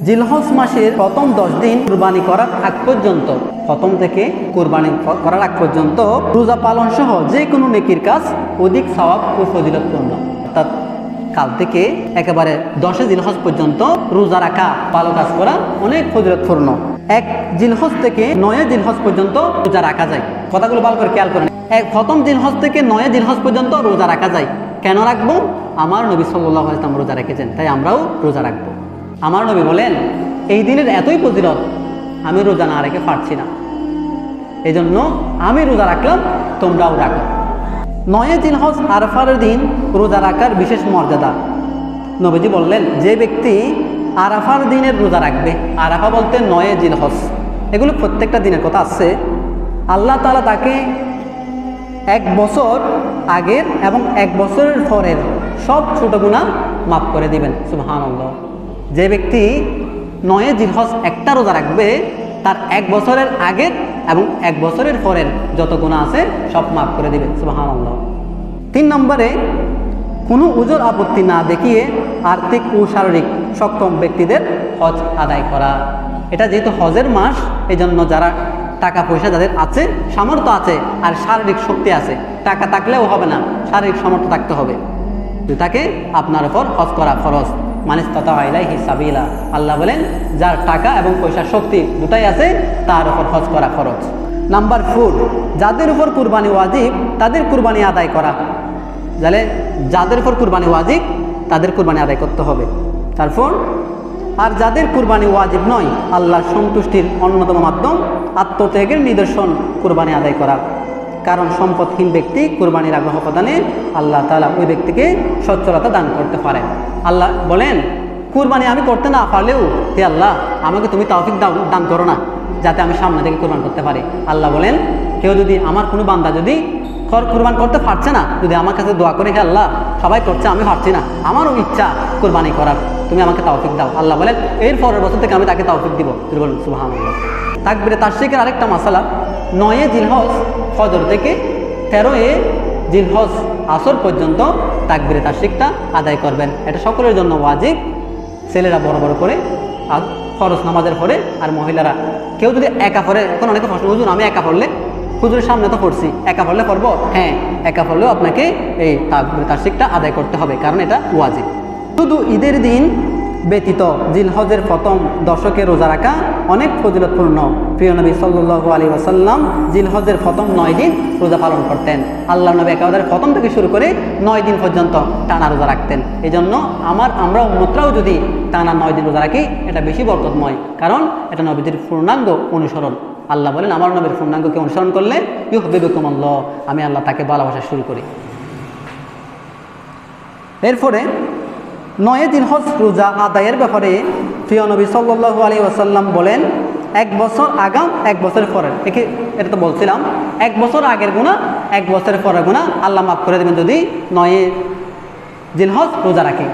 জিলহজ মাসের প্রথম 10 দিন কুরবানি করার আগ পর্যন্ত, প্রথম থেকে কুরবানি করার আগ পর্যন্ত রোজা পালন সহ যে কোনো নেকির কাজ অধিক সওয়াব ও ফজিলতপূর্ণ। অর্থাৎ কাল থেকে একেবারে 10 জিলহজ পর্যন্ত রোজা রাখা, ভালো কাজ করা অনেক ফজিলতপূর্ণ। 1 জিলহজ থেকে 9 জিলহজ পর্যন্ত রোজা রাখা যায়। কথাগুলো ভালো করে খেয়াল করেন। প্রথম জিলহজ থেকে 9 জিলহজ পর্যন্ত রোজা রাখা যায়। কেন রাখবো? আমার নবী সাল্লাল্লাহু আলাইহি ওয়াসাল্লাম রোজা রেখেছেন, তাই আমরাও রোজা রাখবো। আমার নবী বলেন, এই দিনের এতই ফজিলত, আমি রোজা না রেখে পারছি না, এই জন্য আমি রোজা রাখলাম, তোমরাও রাখো। 9 জিলহজ আরাফার দিন রোজা রাখার বিশেষ মর্যাদা। নবীজি বললেন, যে ব্যক্তি আরাফার দিনের রোজা রাখবে, আরাফা বলতে 9 জিলহজ, এগুলো প্রত্যেকটা দিনের কথা আসছে, আল্লাহ তাআলা তাকে 1 বছর আগের এবং 1 বছরের পরের সব ছোট গুনাহ মাফ করে দিবেন। সুবহানাল্লাহ। যে ব্যক্তি 9 জিলহজ একটা রোজা রাখবে, তার 1 বছরের আগের এবং 1 বছরের পরের যত গুনাহ আছে সব মাফ করে দিবেন। সুবহানাল্লাহ। 3 নম্বরে, কোনো উজর আপত্তি না দেখিয়ে আর্থিক ও শারীরিক সক্ষম ব্যক্তিদের হজ আদায় করা। এটা যেহেতু হজের মাস, এই জন্য যারা টাকা পয়সা যাদের আছে, সামর্থ্য আছে আর শারীরিক শক্তি আছে, টাকা থাকলেও হবে না, শারীরিক সামর্থ্য থাকতে হবে, তাকে আপনার উপর হজ করা ফরজ। মানিস্তাতা ইলাইহি সাবিলা, আল্লাহ বলেন যার টাকা এবং পয়সার শক্তি দুটাই আছে তার উপর হজ করা ফরজ। নাম্বার 4, যাদের উপর কুরবানি ওয়াজিব তাদের কুরবানি আদায় করা। যাদের উপর কুরবানি ওয়াজিব তাদের কুরবানি আদায় করতে হবে। তারপর আর যাদের কুরবানি ওয়াজিব নয়, আল্লাহর সন্তুষ্টির অন্যতম মাধ্যম আত্মত্যাগের নিদর্শন কুরবানি আদায় করা। কারণ সম্পদহীন ব্যক্তি কুরবানির আগ্রহ প্রদানে আল্লাহ তাআলা ওই ব্যক্তিকে সচ্ছলতা দান করতে পারেন। আল্লাহ বলেন, কুরবানি আমি করতে না পারলেও হে আল্লাহ আমাকে তুমি তৌফিক দান করো না, যাতে আমি সামনে থেকে কুরবান করতে পারি। আল্লাহ বলেন, কেউ যদি, আমার কোনো বান্দা যদি কুরবান করতে পারছে না, যদি আমার কাছে দোয়া করে, হে আল্লাহ সবাই করছে আমি পারছি না, আমারও ইচ্ছা কুরবানি করার, তুমি আমাকে তৌফিক দাও। আল্লাহ বলেন, এর পরের বছর থেকে আমি তাকে তৌফিক দিব। তুমি বলুন সুবহানাল্লাহ। তাকবীরে তাশরিকের আরেকটা মাসালা, 9 জিলহজ ফজর থেকে 13 জিলহজ আসর পর্যন্ত তাকবীরে তাশরিকটা আদায় করবেন। এটা সকলের জন্য ওয়াজিব। ছেলেরা বড় বড় করে আর ফরজ নামাজের পরে, আর মহিলারা কেউ যদি একা পড়ে, এখন অনেকে প্রশ্ন, হুজুর আমি একা পড়লে, হুজুরের সামনে তো পড়ছি, একা পড়লে পড়বো? হ্যাঁ, একা পড়লেও আপনাকে এই তাকবীরে তাশরিকটা আদায় করতে হবে, কারণ এটা ওয়াজিব। শুধু ঈদের দিন ব্যতীত জিলহজের প্রথম দশকে রোজা রাখা অনেক ফজিলতপূর্ণ। প্রিয় নবী সাল্লাল্লাহু আলাইহি ওয়াসাল্লাম জিলহজের প্রথম 9 দিন রোজা পালন করতেন। আল্লাহ নবী একেবারে প্রথম থেকে শুরু করে 9 দিন পর্যন্ত টানা রোজা রাখতেন। এই জন্য আমরা উম্মতরাও যদি টানা 9 দিন রোজা রাখি, এটা বেশি বরকতময়, কারণ এটা নবীদের পূর্ণাঙ্গ অনুসরণ। আল্লাহ বলেন, আমার নবীর পূর্ণাঙ্গকে অনুসরণ করলে ইউহিব্বুকুমুল্লাহ, আমি আল্লাহ তাকে ভালোবাসা শুরু করি। এরপরে 9 জিলহজ রোজা আদায়ের ব্যাপারে প্রিয় নবী সাল্লাল্লাহু আলাইহি ওয়াসাল্লাম বলেন, 1 বছর আগাম 1 বছরের পরে, এটা তো বলছিলাম, 1 বছর আগের গুনাহ 1 বছরের পরের গুনাহ আল্লাহ মাফ করে দেবেন যদি 9 জিলহজ রোজা রাখে।